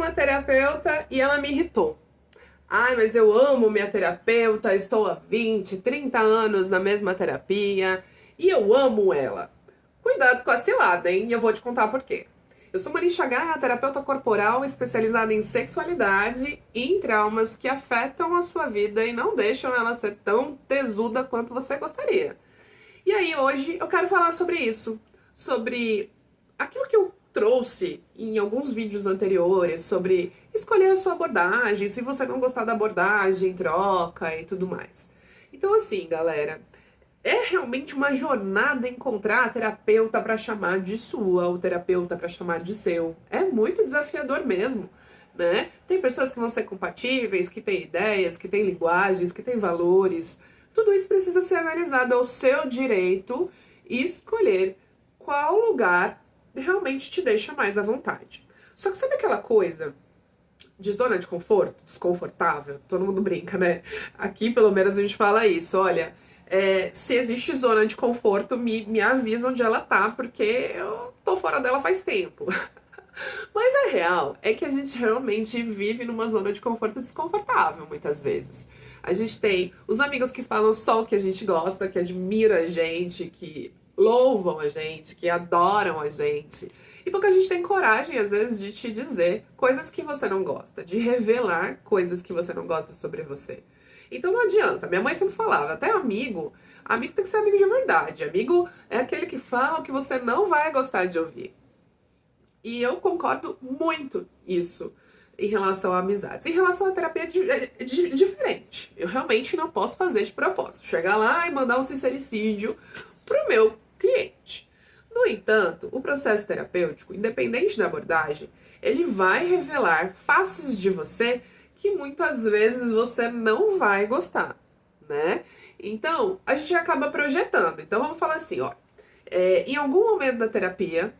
uma terapeuta e ela me irritou. Ai, mas eu amo minha terapeuta, estou há 20, 30 anos na mesma terapia e eu amo ela. Cuidado com a cilada, hein? E eu vou te contar por quê. Eu sou Marisha Gaia, terapeuta corporal especializada em sexualidade e em traumas que afetam a sua vida e não deixam ela ser tão tesuda quanto você gostaria. E aí hoje eu quero falar sobre isso, sobre aquilo que eu trouxe em alguns vídeos anteriores, sobre escolher a sua abordagem, se você não gostar da abordagem, troca e tudo mais. Então assim, galera, é realmente uma jornada encontrar a terapeuta para chamar de sua, ou terapeuta para chamar de seu. É muito desafiador mesmo, né? Tem pessoas que vão ser compatíveis, que têm ideias, que têm linguagens, que têm valores. Tudo isso precisa ser analisado ao seu direito e escolher qual lugar realmente te deixa mais à vontade. Só que sabe aquela coisa de zona de conforto, desconfortável? Todo mundo brinca, né? Aqui, pelo menos, a gente fala isso. Olha, se existe zona de conforto, me avisa onde ela tá, porque eu tô fora dela faz tempo. Mas a real é que a gente realmente vive numa zona de conforto desconfortável, muitas vezes. A gente tem os amigos que falam só o que a gente gosta, que admiram a gente, que louvam a gente, que adoram a gente. E porque a gente tem coragem, às vezes, de te dizer coisas que você não gosta, de revelar coisas que você não gosta sobre você. Então não adianta. Minha mãe sempre falava, até amigo tem que ser amigo de verdade. Amigo é aquele que fala o que você não vai gostar de ouvir. E eu concordo muito isso em relação a amizades. Em relação à terapia é diferente. Eu realmente não posso fazer de propósito. Chegar lá e mandar um sincericídio pro meu cliente. No entanto, o processo terapêutico, independente da abordagem, ele vai revelar faces de você que muitas vezes você não vai gostar, né? Então, a gente acaba projetando. Então, vamos falar assim, ó. Em algum momento da terapia,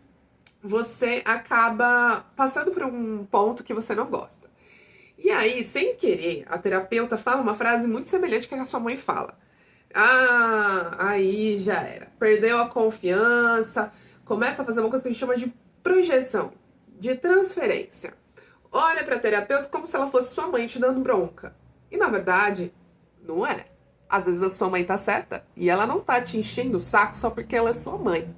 você acaba passando por um ponto que você não gosta. E aí, sem querer, a terapeuta fala uma frase muito semelhante que a sua mãe fala. Ah, aí já era. Perdeu a confiança, começa a fazer uma coisa que a gente chama de projeção, de transferência. Olha pra terapeuta como se ela fosse sua mãe te dando bronca. E na verdade, não é. Às vezes a sua mãe tá certa e ela não tá te enchendo o saco só porque ela é sua mãe.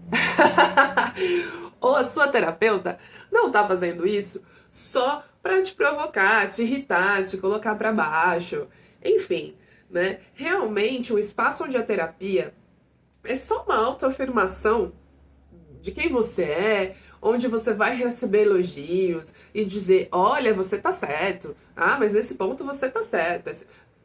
Ou a sua terapeuta não tá fazendo isso só pra te provocar, te irritar, te colocar pra baixo. Enfim, né? Realmente, o espaço onde a terapia é só uma autoafirmação de quem você é, onde você vai receber elogios e dizer, olha, você tá certo. Ah, mas nesse ponto você tá certo.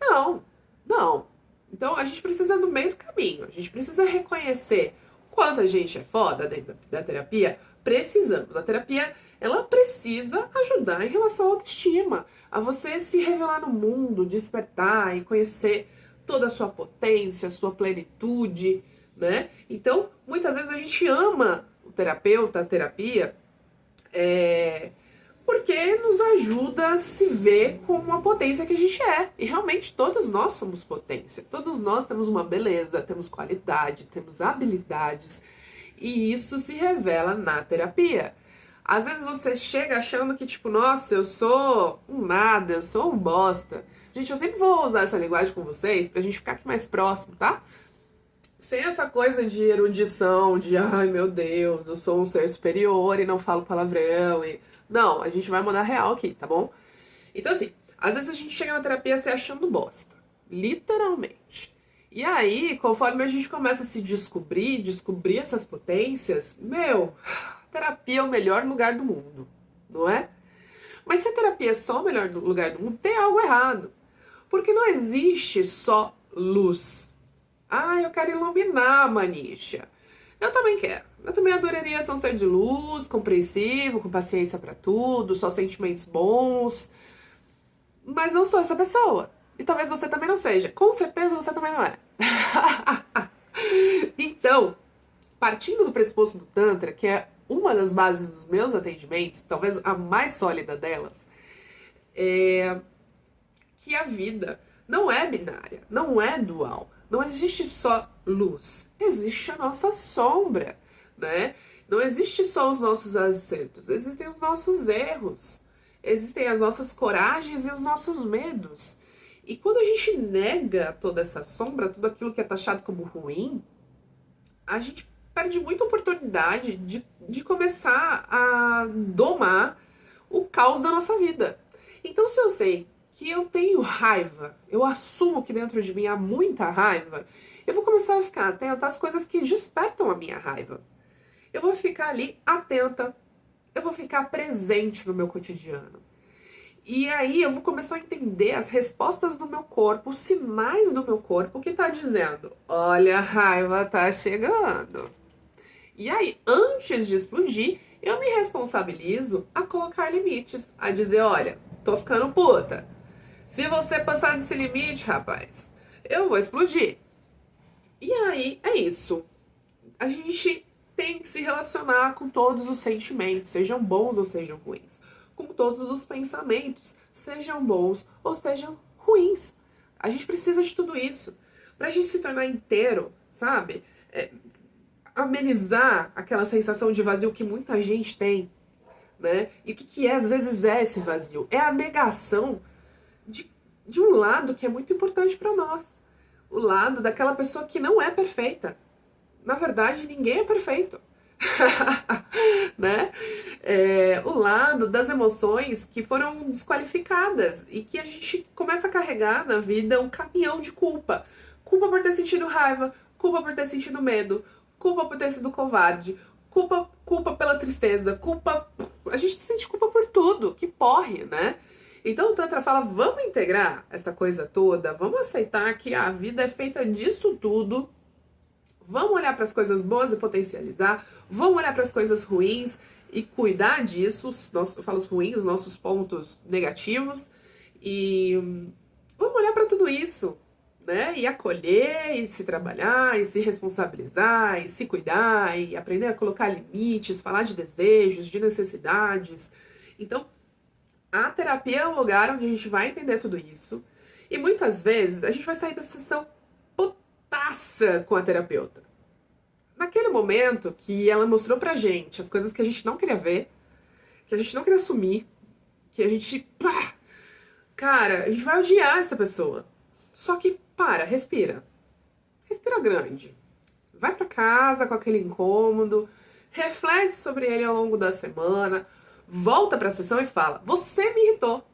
Não, não. Então a gente precisa do meio do caminho. A gente precisa reconhecer o quanto a gente é foda dentro da terapia. Precisamos. A terapia, ela precisa ajudar em relação à autoestima. A você se revelar no mundo, despertar e conhecer toda a sua potência, a sua plenitude, né? Então, muitas vezes a gente ama o terapeuta, a terapia, porque nos ajuda a se ver como a potência que a gente é. E realmente todos nós somos potência. Todos nós temos uma beleza, temos qualidade, temos habilidades. E isso se revela na terapia. Às vezes você chega achando que, tipo, nossa, eu sou um nada, eu sou um bosta. Gente, eu sempre vou usar essa linguagem com vocês pra gente ficar aqui mais próximo, tá? Sem essa coisa de erudição, de ai meu Deus, eu sou um ser superior e não falo palavrão. Não, a gente vai mandar real aqui, tá bom? Então assim, às vezes a gente chega na terapia se achando bosta. Literalmente. E aí, conforme a gente começa a se descobrir essas potências, terapia é o melhor lugar do mundo, não é? Mas se a terapia é só o melhor lugar do mundo, tem algo errado. Porque não existe só luz. Ah, eu quero iluminar, Manisha. Eu também quero. Eu também adoraria ser um ser de luz, compreensivo, com paciência pra tudo, só sentimentos bons. Mas não sou essa pessoa. E talvez você também não seja. Com certeza você também não é. Então, partindo do pressuposto do Tantra, que é uma das bases dos meus atendimentos, talvez a mais sólida delas, é que a vida não é binária, não é dual. Não existe só luz, existe a nossa sombra, né? Não existe só os nossos acertos, existem os nossos erros. existem as nossas coragens e os nossos medos. E quando a gente nega toda essa sombra, tudo aquilo que é taxado como ruim, a gente perde muita oportunidade de começar a domar o caos da nossa vida. Então, se eu sei que eu tenho raiva, eu assumo que dentro de mim há muita raiva, eu vou começar a ficar atenta às coisas que despertam a minha raiva. Eu vou ficar ali atenta, eu vou ficar presente no meu cotidiano. E aí eu vou começar a entender as respostas do meu corpo, os sinais do meu corpo que tá dizendo: olha, a raiva tá chegando. E aí, antes de explodir, eu me responsabilizo a colocar limites, a dizer: olha, tô ficando puta. Se você passar desse limite, rapaz, eu vou explodir. E aí, é isso. A gente tem que se relacionar com todos os sentimentos, sejam bons ou sejam ruins. Com todos os pensamentos, sejam bons ou sejam ruins. A gente precisa de tudo isso. Pra gente se tornar inteiro, sabe? Amenizar aquela sensação de vazio que muita gente tem, né? E o que às vezes é esse vazio? É a negação de um lado que é muito importante para nós. O lado daquela pessoa que não é perfeita. Na verdade, ninguém é perfeito. Né? O lado das emoções que foram desqualificadas e que a gente começa a carregar na vida um caminhão de culpa. Culpa por ter sentido raiva, culpa por ter sentido medo, culpa por ter sido covarde, culpa pela tristeza, culpa... A gente sente culpa por tudo, que porre, né? Então o Tantra fala, vamos integrar essa coisa toda, vamos aceitar que a vida é feita disso tudo. Vamos olhar para as coisas boas e potencializar. Vamos olhar para as coisas ruins e cuidar disso. Eu falo os ruins, os nossos pontos negativos. E vamos olhar para tudo isso, né? E acolher, e se trabalhar, e se responsabilizar, e se cuidar, e aprender a colocar limites, falar de desejos, de necessidades. Então, a terapia é o lugar onde a gente vai entender tudo isso. E muitas vezes a gente vai sair da sessão putaça com a terapeuta. Naquele momento que ela mostrou pra gente as coisas que a gente não queria ver, que a gente não queria assumir, que a gente... Cara, a gente vai odiar essa pessoa. Só que, respira. Respira grande. Vai pra casa com aquele incômodo, reflete sobre ele ao longo da semana, volta pra sessão e fala, você me irritou,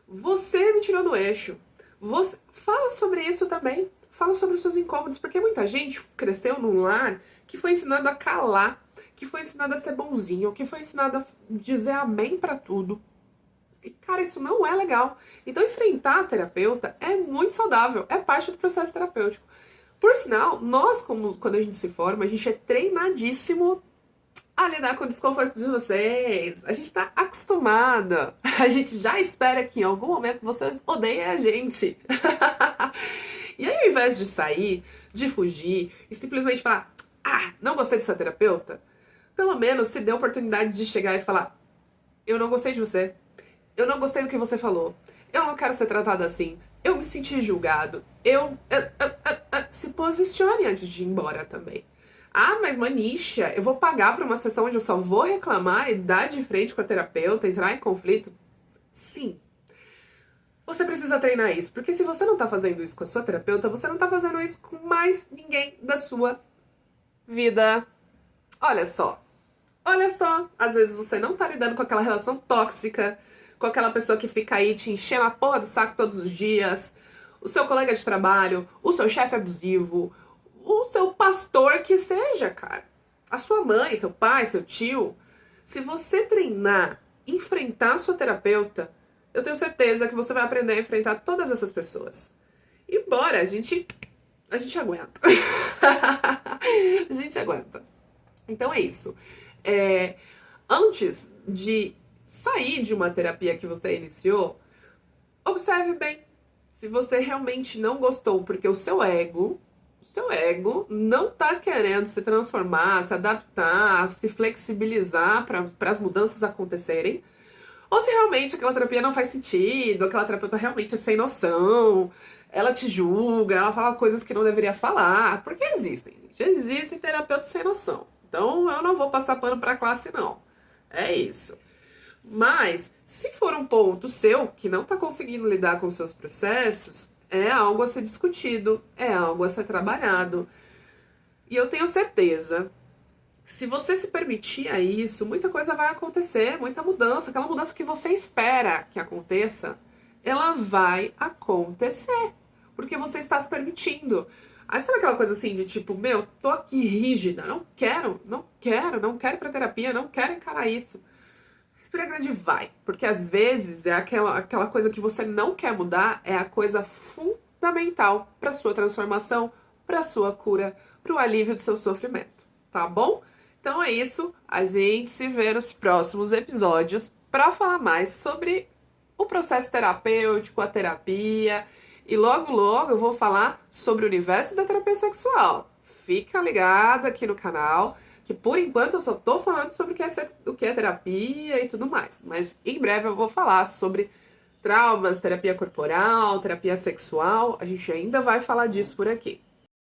você me tirou do eixo, você... Fala sobre isso também. Fala sobre os seus incômodos, porque muita gente cresceu num lar que foi ensinado a calar, que foi ensinado a ser bonzinho, que foi ensinado a dizer amém pra tudo. E, cara, isso não é legal. Então, enfrentar a terapeuta é muito saudável, é parte do processo terapêutico. Por sinal, nós, quando a gente se forma, a gente é treinadíssimo a lidar com o desconforto de vocês. A gente tá acostumada. A gente já espera que em algum momento vocês odeiem a gente. E aí, ao invés de sair, de fugir e simplesmente falar, não gostei dessa terapeuta, pelo menos se dê a oportunidade de chegar e falar, eu não gostei de você, eu não gostei do que você falou, eu não quero ser tratado assim, eu me senti julgado, se posicione antes de ir embora também. Mas Manisha, eu vou pagar pra uma sessão onde eu só vou reclamar e dar de frente com a terapeuta, entrar em conflito? Sim. Você precisa treinar isso, porque se você não tá fazendo isso com a sua terapeuta, você não tá fazendo isso com mais ninguém da sua vida. Olha só, às vezes você não tá lidando com aquela relação tóxica, com aquela pessoa que fica aí te enchendo a porra do saco todos os dias, o seu colega de trabalho, o seu chefe abusivo, o seu pastor que seja, cara. A sua mãe, seu pai, seu tio. Se você treinar, enfrentar a sua terapeuta, eu tenho certeza que você vai aprender a enfrentar todas essas pessoas. E bora, a gente aguenta. A gente aguenta. Então é isso. Antes de sair de uma terapia que você iniciou, observe bem se você realmente não gostou, porque o seu ego não tá querendo se transformar, se adaptar, se flexibilizar para as mudanças acontecerem. Ou se realmente aquela terapia não faz sentido, aquela terapeuta realmente é sem noção, ela te julga, ela fala coisas que não deveria falar. Porque existem, gente. Existem terapeutas sem noção. Então eu não vou passar pano pra classe, não. É isso. Mas, se for um ponto seu que não está conseguindo lidar com seus processos, é algo a ser discutido, é algo a ser trabalhado. E eu tenho certeza que se você se permitir a isso, muita coisa vai acontecer, muita mudança. Aquela mudança que você espera que aconteça, ela vai acontecer. Porque você está se permitindo. Aí sabe aquela coisa assim de tipo, meu, tô aqui rígida, não quero ir pra terapia, não quero encarar isso. Respira grande e vai. Porque às vezes é aquela coisa que você não quer mudar, é a coisa fundamental para sua transformação, para sua cura, para o alívio do seu sofrimento. Tá bom? Então é isso. A gente se vê nos próximos episódios para falar mais sobre o processo terapêutico, a terapia. E logo, logo eu vou falar sobre o universo da terapia sexual. Fica ligado aqui no canal, que por enquanto eu só tô falando sobre o que é terapia e tudo mais. Mas em breve eu vou falar sobre traumas, terapia corporal, terapia sexual. A gente ainda vai falar disso por aqui.